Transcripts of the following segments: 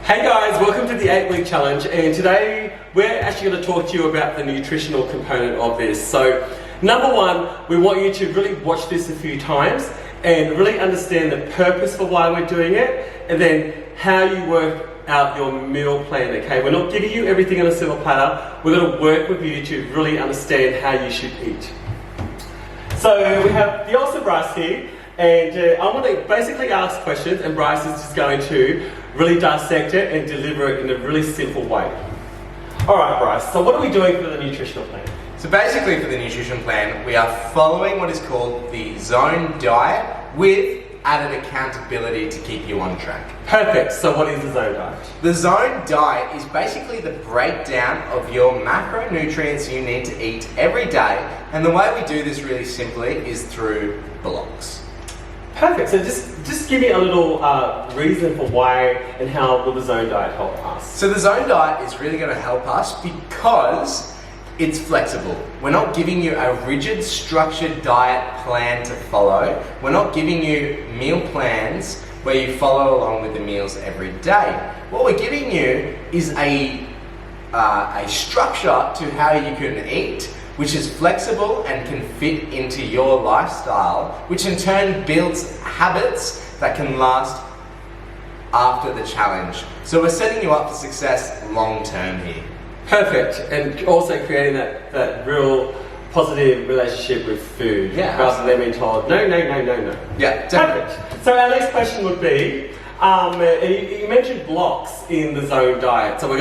Hey guys, welcome to the 8-week challenge, and today we're actually going to talk to you about the nutritional component of this. So, number one, we want you to really watch this a few times and really understand the purpose for why we're doing it, and then how you work out your meal plan, okay? We're not giving you everything on a silver platter. We're going to work with you to really understand how you should eat. So we have the also Bryce here, and I want to basically ask questions, and Bryce is just going to really dissect it and deliver it in a really simple way. Alright Bryce, so what are we doing for the nutritional plan? So basically for the nutrition plan, we are following what is called the zone diet with added accountability to keep you on track. Perfect, so what is the zone diet? The zone diet is basically the breakdown of your macronutrients you need to eat every day, and the way we do this really simply is through blocks. Perfect, so just give me a little reason for why and how will the zone diet help us? So the zone diet is really going to help us because it's flexible. We're not giving you a rigid, structured diet plan to follow. We're not giving you meal plans where you follow along with the meals every day. What we're giving you is a structure to how you can eat, which is flexible and can fit into your lifestyle, which in turn builds habits that can last after the challenge. So we're setting you up for success long term here. Perfect, and also creating that real positive relationship with food, Yeah, rather than being told, no. Yeah, definitely. Perfect. So our next question would be, you mentioned blocks in the zone diet, so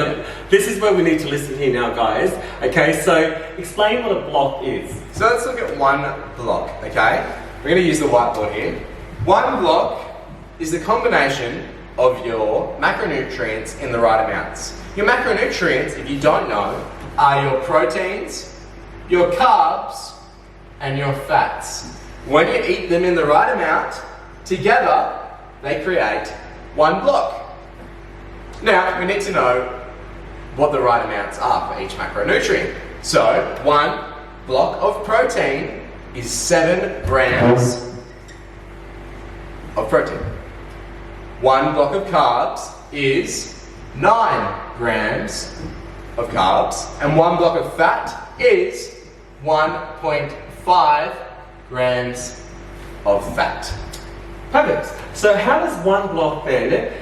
this is where we need to listen here now guys, okay, so explain what a block is. So let's look at one block, okay? We're going to use the whiteboard here. One block is the combination of your macronutrients in the right amounts. Your macronutrients, if you don't know, are your proteins, your carbs, and your fats. When you eat them in the right amount, together, they create one block. Now, we need to know what the right amounts are for each macronutrient. So, one block of protein is 7 grams of protein. One block of carbs is 9 grams of carbs. And one block of fat is 1.5 grams of fat. Perfect. So how does one block then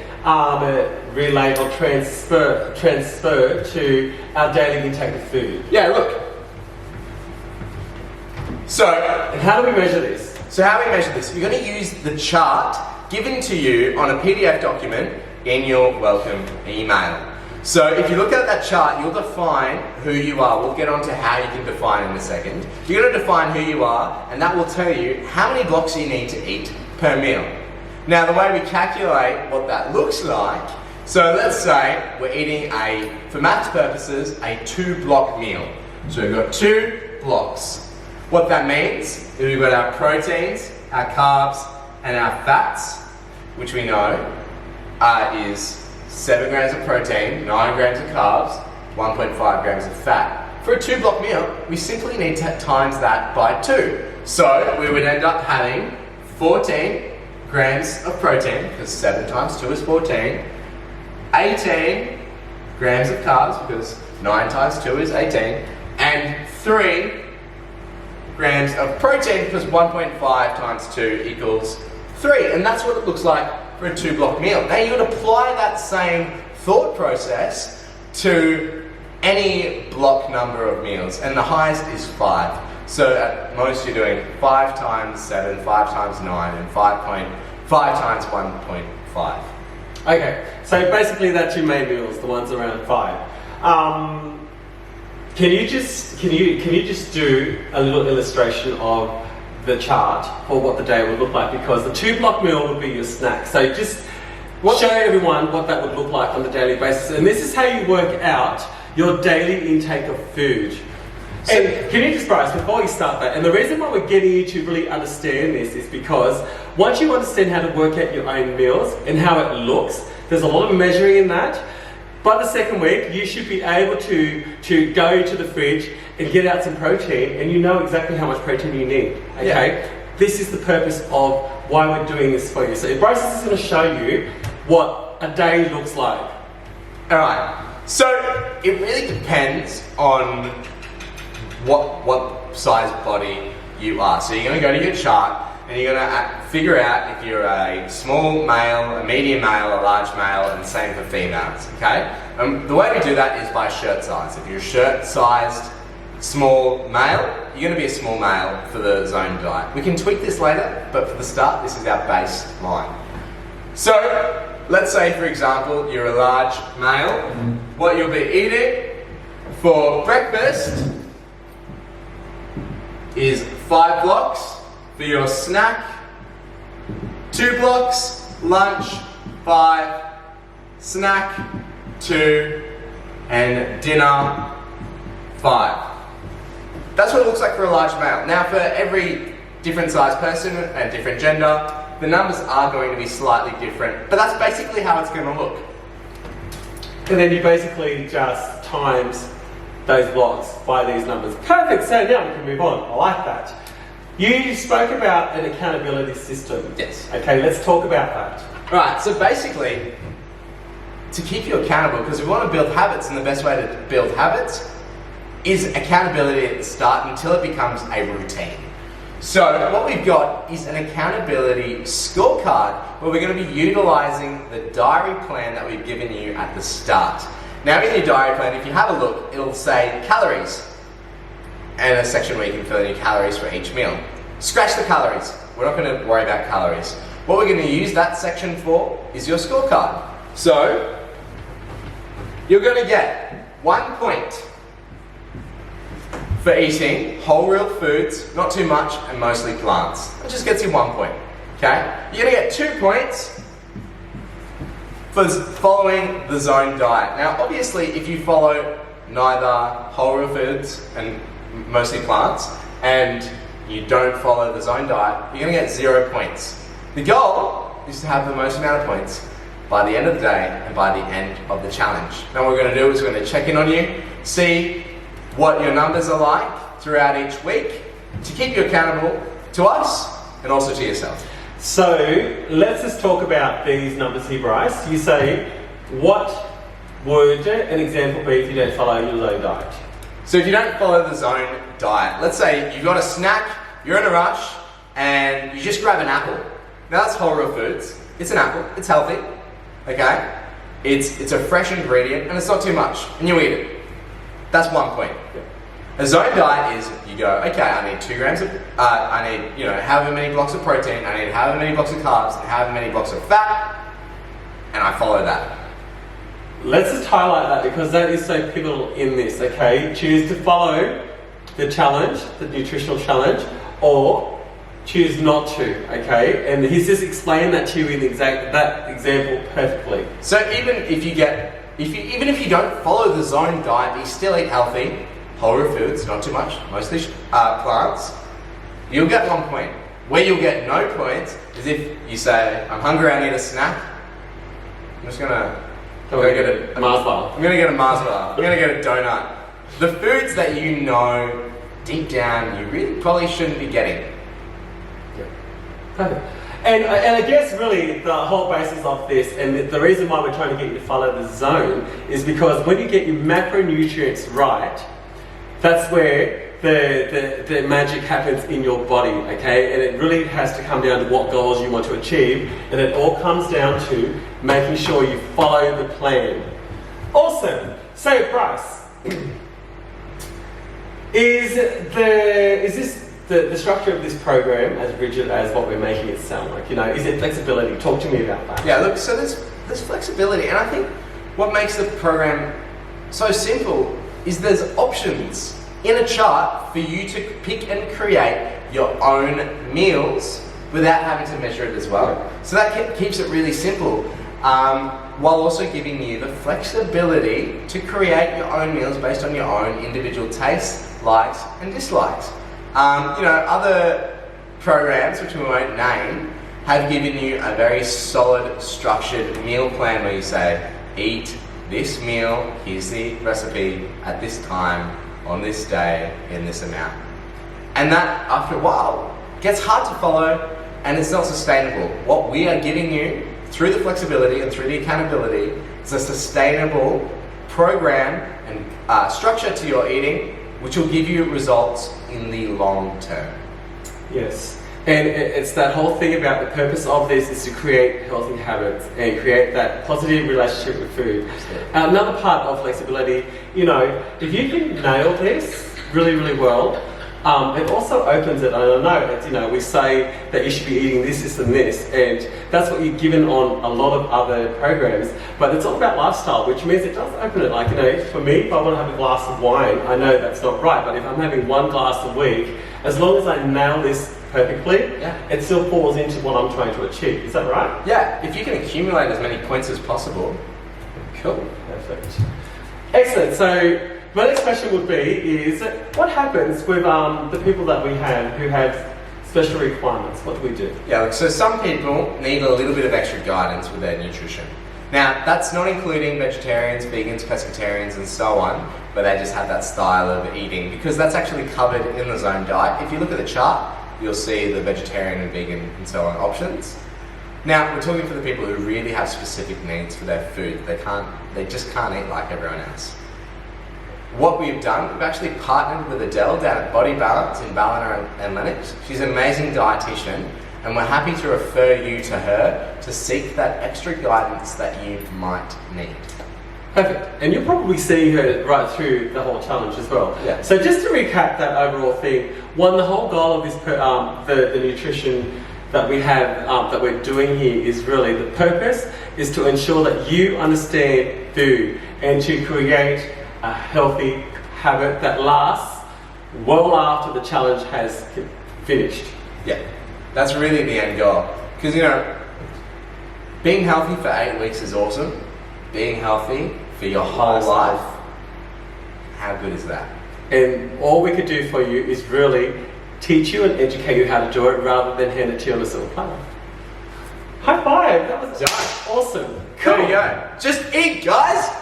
relate or transfer to our daily intake of food? Yeah, look. So, And how do we measure this? So how we measure this? We're going to use the chart given to you on a PDF document in your welcome email. So if you look at that chart, you'll define who you are. We'll get on to how you can define in a second. You're going to define who you are, and that will tell you how many blocks you need to eat per meal. Now the way we calculate what that looks like, so let's say we're eating for maths purposes, a 2-block meal. So we've got 2 blocks. What that means is we've got our proteins, our carbs, and our fats, which we know is 7 grams of protein, 9 grams of carbs, 1.5 grams of fat. For a 2-block meal, we simply need to times that by 2. So we would end up having 14 grams of protein, because 7 times 2 is 14, 18 grams of carbs, because 9 times 2 is 18, and 3 grams of protein, because 1.5 times 2 equals 3. And that's what it looks like for a 2-block meal. Now you would apply that same thought process to any block number of meals, and the highest is 5. So at most you're doing 5 times 7, 5 times 9, and 5 times 1.5. Okay, so basically that's your main meals, the ones around 5. Can you just do a little illustration of the chart for what the day would look like, because the 2-block meal would be your snack. So just show everyone what that would look like on a daily basis, and this is how you work out your daily intake of food. And can you just, Bryce, before you start that, and the reason why we're getting you to really understand this is because once you understand how to work out your own meals and how it looks, there's a lot of measuring in that. By the second week, you should be able to go to the fridge and get out some protein, and you know exactly how much protein you need, okay? Yeah. This is the purpose of why we're doing this for you. So Bryce is going to show you what a day looks like Alright, so it really depends on what size body you are. So you're going to go to your chart and you're going to figure out if you're a small male, a medium male, a large male, and the same for females, okay? The way we do that is by shirt size. If you're a shirt-sized small male, you're going to be a small male for the zone diet. We can tweak this later, but for the start, this is our baseline. So, let's say, for example, you're a large male. What you'll be eating for breakfast is 5 blocks. For your snack, 2 blocks. Lunch, 5. Snack, 2. And dinner, 5. That's what it looks like for a large male. Now, for every different size person and different gender, the numbers are going to be slightly different, but that's basically how it's going to look. And then you basically just times those blocks by these numbers. Perfect, so now we can move on. I like that. You spoke about an accountability system. Yes. Okay, let's talk about that. Right, so basically, to keep you accountable, because we want to build habits, and the best way to build habits is accountability at the start until it becomes a routine. So what we've got is an accountability scorecard where we're going to be utilizing the diary plan that we've given you at the start. Now in your diary plan, if you have a look, it'll say calories and a section where you can fill in your calories for each meal. Scratch the calories. We're not going to worry about calories. What we're going to use that section for is your scorecard. So you're going to get 1 point for eating whole real foods, not too much, and mostly plants. That just gets you 1 point, okay? You're gonna get 2 points for following the zone diet. Now, obviously, if you follow neither whole real foods and mostly plants, and you don't follow the zone diet, you're gonna get 0 points. The goal is to have the most amount of points by the end of the day and by the end of the challenge. Now, what we're gonna do is we're gonna check in on you, see what your numbers are like throughout each week to keep you accountable to us and also to yourself. So let's just talk about these numbers here, Bryce. You say, what would an example be if you don't follow your zone diet? So if you don't follow the zone diet, let's say you've got a snack, you're in a rush, and you just grab an apple. Now that's whole real foods. It's an apple, it's healthy, okay? It's a fresh ingredient and it's not too much, and you eat it. That's 1 point. A zone diet is you go, okay, I need 2 grams of, I need, however many blocks of protein, I need however many blocks of carbs, and however many blocks of fat, and I follow that. Let's just highlight that because that is so pivotal in this, okay? Choose to follow the challenge, the nutritional challenge, or choose not to, okay? And he's just explained that to you in that example perfectly. So even if you don't follow the zone diet, but you still eat healthy, whole real foods, not too much, mostly plants, you'll get 1 point. Where you'll get no points is if you say, I'm hungry, I need a snack. I'm just gonna go get a Mars bar. I'm gonna get a Mars bar. I'm gonna get a donut. The foods that you know deep down you really probably shouldn't be getting. Perfect. And I guess really the whole basis of this, and the reason why we're trying to get you to follow the zone, is because when you get your macronutrients right, that's where the magic happens in your body, okay? And it really has to come down to what goals you want to achieve, and it all comes down to making sure you follow the plan. Awesome. So Bryce, is this the structure of this program as rigid as what we're making it sound like? Is it flexibility? Talk to me about that. Yeah, look, so there's flexibility, and I think what makes the program so simple is there's options in a chart for you to pick and create your own meals without having to measure it as well. So that keeps it really simple, while also giving you the flexibility to create your own meals based on your own individual tastes, likes, and dislikes. Other programs, which we won't name, have given you a very solid, structured meal plan where you say, eat this meal, here's the recipe, at this time, on this day, in this amount. And that, after a while, gets hard to follow and it's not sustainable. What we are giving you through the flexibility and through the accountability It's a sustainable program and structure to your eating, which will give you results in the long term. Yes. And it's that whole thing about the purpose of this is to create healthy habits and create that positive relationship with food. Another part of flexibility, you know, if you can nail this really, really well, it also opens it. And I know it's, you know, we say that you should be eating this, and this, and that's what you're given on a lot of other programs. But it's all about lifestyle, which means it does open it. Like, you know, for me, if I want to have a glass of wine, I know that's not right. But if I'm having one glass a week, as long as I nail this perfectly, it still falls into what I'm trying to achieve. Is that right? Yeah, if you can accumulate as many points as possible. Cool. Perfect. Excellent. So my next question would be is, what happens with the people that we have who have special requirements? What do we do? Yeah, so some people need a little bit of extra guidance with their nutrition. Now, that's not including vegetarians, vegans, pescatarians, and so on, but they just have that style of eating, because that's actually covered in the Zone diet. If you look at the chart, you'll see the vegetarian and vegan and so on options. Now, we're talking for the people who really have specific needs for their food. They just can't eat like everyone else. What we've done, we've actually partnered with Adele down at Body Balance in Ballina and Lennox. She's an amazing dietitian, and we're happy to refer you to her to seek that extra guidance that you might need. Perfect. And you'll probably see her right through the whole challenge as well. Yeah. So just to recap that overall thing, one, the whole goal of this, the nutrition that we have, that we're doing here is really, the purpose is to ensure that you understand food and to create a healthy habit that lasts well after the challenge has finished. Yeah, that's really the end goal. Because, you know, being healthy for 8 weeks is awesome. Being healthy for your whole life, how good is that? And all we could do for you is really teach you and educate you how to do it rather than hand it to you on a silver platter. High five! That was awesome. Cool. There you go. Just eat, guys!